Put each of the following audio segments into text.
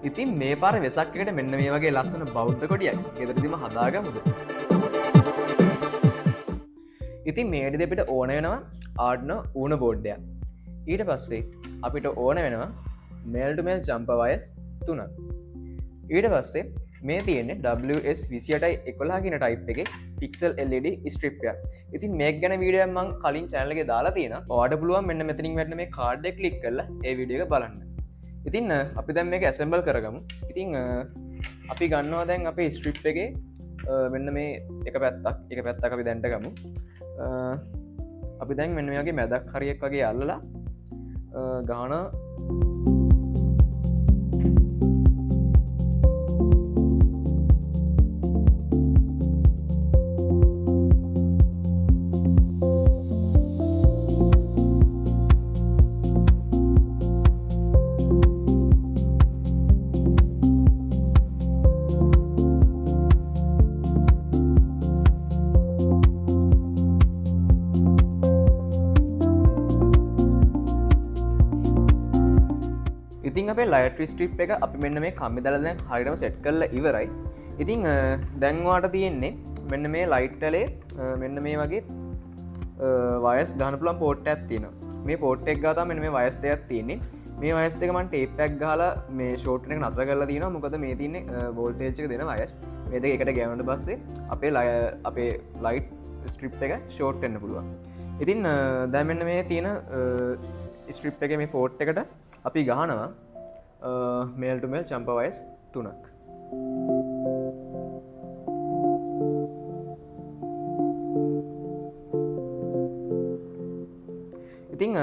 ඉතින් මේ පාර වෙසක් එකට මෙන්න මේ වගේ ලස්සන බෞද්ධ කොටියක් ගෙදරදිම හදාගමුද. ඉතින් මේට දෙපිට ඕන වෙනවා ආඩ්න ඌන බෝඩ්ඩයක්. ඊට පස්සේ අපිට ඕන වෙනවා මේල්ටමල් ජම්ප වයස් 3. ඊට පස්සේ මේ තියෙන්නේ WS2811 ටයිප් එකේ පික්සල් LED ස්ට්‍රිප්යක්. ඉතින් මේක ගැන වීඩියෝ එකක් මම කලින් channel එකේ දාලා තියෙනවා. ඔයාලට පුළුවන් මෙන්න මෙතනින් වැටෙන මේ කාඩ් එක ක්ලික් කරලා ඒ වීඩියෝ එක බලන්න. ඉතින් අපි දැන් මේක assemble කරගමු. ඉතින් අපි ගන්නවා දැන් අපේ ස්ට්‍රිප් එකේ මෙන්න මේ එක පැත්තක් අපි දැන්ට ගමු. අපි දැන් මෙන්න මේ වගේ මැදක් හරියක් වගේ අල්ලලා ගාන ඉතින් අපේ ලයිට් ස්ට්‍රිප් එක අපි මෙන්න මේ කම්බි දාලා දැන් හරියටම සෙට් කරලා ඉවරයි. ඉතින් දැන් ඔයාලට තියෙන්නේ මෙන්න මේ ලයිට් වලේ මෙන්න මේ වගේ වයර්ස් ගන්න පුළුවන් පෝට් එකක් තියෙනවා. මේ පෝට් එක ගාතාම මෙන්න මේ වයර්ස් දෙකක් තියෙන්නේ. මේ වයර්ස් දෙක මම ටේප් එකක් ගහලා මේ ෂෝට් එක නතර කරලා තියෙනවා. මොකද මේ තියෙන්නේ වෝල්ටේජ් එක දෙන වයර්ස්. මේ දෙක එකට ගෑවුනට පස්සේ අපේ ලයිට් ස්ට්‍රිප් එක ෂෝට් වෙන්න පුළුවන්. ඉතින් දැන් මෙන්න මේ තියෙන ස්ට්‍රිප් එකේ මේ පෝට් එකට අපි ගහනවා මේල් ටු මේල් ජම්පර් වයර්ස් 3ක්. ඉතින්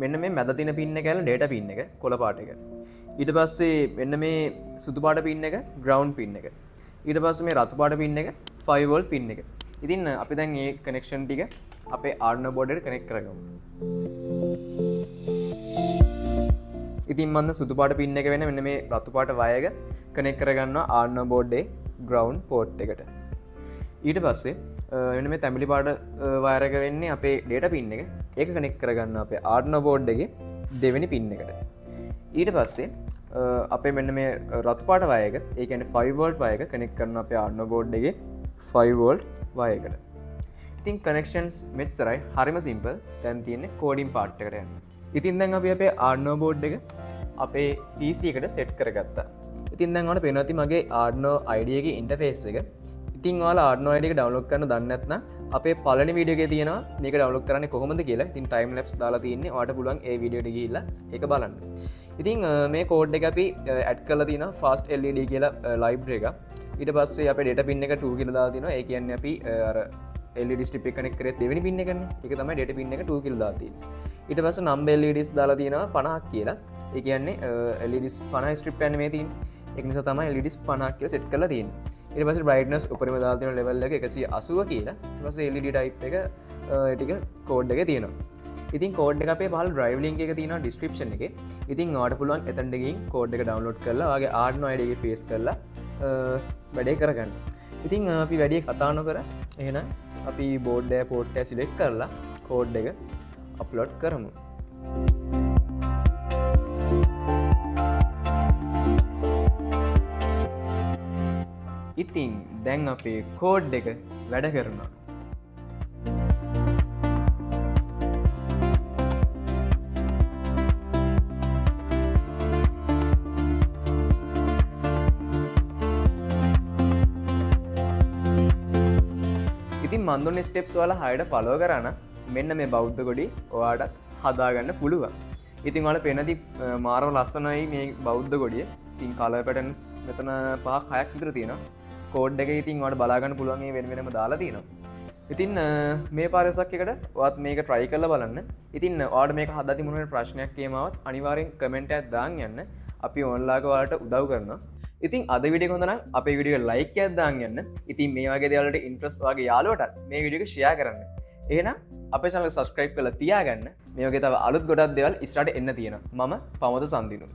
මෙන්න මේ මැද තියෙන පින් එක ඇල ඩේටා පින් එක කොළ පාට එක. ඊට පස්සේ මෙන්න මේ සුදු පාට පින් එක ග්‍රවුන්ඩ් පින් එක. ඊට පස්සේ මේ රතු පාට පින් එක 5 වෝල්ට් පින් එක. ඉතින් අපි දැන් මේ කනෙක්ෂන් ටික අපේ Arduino board එකට කනෙක්ට් කරගමු. ඉතින් මම සුදු පාට පින් එක වෙන මෙන්න මේ රතු පාට වයර් එක කනෙක්ට් කරගන්නවා Arduino board එකේ ground port එකට. ඊට පස්සේ මෙන්න මේ තැඹිලි පාට වයර් එක වෙන්නේ අපේ data pin එක. ඒක කනෙක්ට් කරගන්නවා අපේ Arduino board එකේ දෙවෙනි පින් එකට. ඊට පස්සේ අපේ මෙන්න මේ රතු පාට වයර් එක, ඒ කියන්නේ 5 volt වයර් එක කනෙක්ට් කරනවා අපේ Arduino board එකේ 5 volt වයර් එකට. ඉතින් connections මෙච්චරයි. හරිම simple. දැන් තියෙන්නේ coding part එකට යන්න. ඉතින් දැන් අපි අපේ Arduino board එක අපේ PC එකට set කරගත්තා. ඉතින් දැන් ඔයාලට පේනවා ඇති මගේ Arduino IDE එකේ interface එක. ඉතින් ඔයාලා Arduino IDE එක download කරන්න දන්නේ නැත්නම් අපේ පළවෙනි වීඩියෝ එකේ තියෙනවා මේක download කරන්නේ කොහොමද කියලා. ඉතින් time lapse දාලා තියෙන්නේ. ඔයාලට පුළුවන් ඒ වීඩියෝ එකට ගිහිල්ලා ඒක බලන්න. ඉතින් මේ code එක අපි add කරලා තියෙනවා fast LED කියලා library එක. ඊට පස්සේ අපේ data pin එක 2 කියලා දාලා තියෙනවා. ඒ කියන්නේ අපි අර LED strip එක කනෙක්ට් කරේ දෙවෙනි pin එකනේ. ඒක තමයි data pin එක 2 කියලා දාලා තියෙන්නේ. ඊට පස්සේ number LEDs දාලා තියෙනවා 50ක් කියලා. ඒ කියන්නේ LEDs 50 strip යන්නේ මේ තියෙන්නේ. ඒක නිසා තමයි LEDs 50ක් කියලා set කරලා තියෙන්නේ. ඊට පස්සේ brightness උපරිම දාලා තියෙන level එක 180 කියලා. ඊට පස්සේ LED type එක ඒ ටික code එකේ තියෙනවා. ඉතින් code එක අපේ පහළ drive link එක තියෙනවා description එකේ. ඉතින් ඔයාලට පුළුවන් එතනට ගිහින් code එක download කරලා ඔයාගේ Arduino IDE එකේ paste කරලා වැඩේ කරගන්න. ඉතින් අපි වැඩි කතා නොකර එහෙනම් අපි board එක port එක select කරලා code එක upload කරමු. ඉතින් දැන් අපේ code එක වැඩ කරනවා. ඉතින් මන් දුන්න ස්ටෙප්ස් වල හරියට ෆලෝ කරා නම් මෙන්න මේ බෞද්ධ කොඩි ඔයාලට හදාගන්න පුළුවන්. ඉතින් ඔයාලා පේනදී මාරම ලස්සනයි මේ බෞද්ධ කොඩිය. ඉතින් කලර් පැටර්න්ස් මෙතන 5-6ක් විතර තියෙනවා. කෝඩ් එකේ ඉතින් ඔයාලට බලා ගන්න පුළුවන් මේ වෙන වෙනම දාලා තියෙනවා. ඉතින් මේ පාරසක් එකට ඔයාත් මේක try කරලා බලන්න. ඉතින් ඔයාලට මේක හදද්දි මොන වෙන ප්‍රශ්නයක් කියමාවත් අනිවාර්යෙන් කමෙන්ට් එකක් දාන්න යන්න. අපි ඔන්ලයින් ඔයාලට උදව් කරනවා. ඉතින් අද වීඩියෝ එක හොඳ නම් අපේ වීඩියෝ එක like එකක් දාන්න යන්න. ඉතින් මේ වගේ දේවල් වලට interest වගේ යාළුවටත් මේ වීඩියෝ එක share කරන්න. එහෙනම් අපේ channel එක subscribe කරලා තියාගන්න. මේ වගේ තව අලුත් ගොඩක් දේවල් ඉස්සරහට එන්න තියෙනවා. මම පමත සම්දිනු.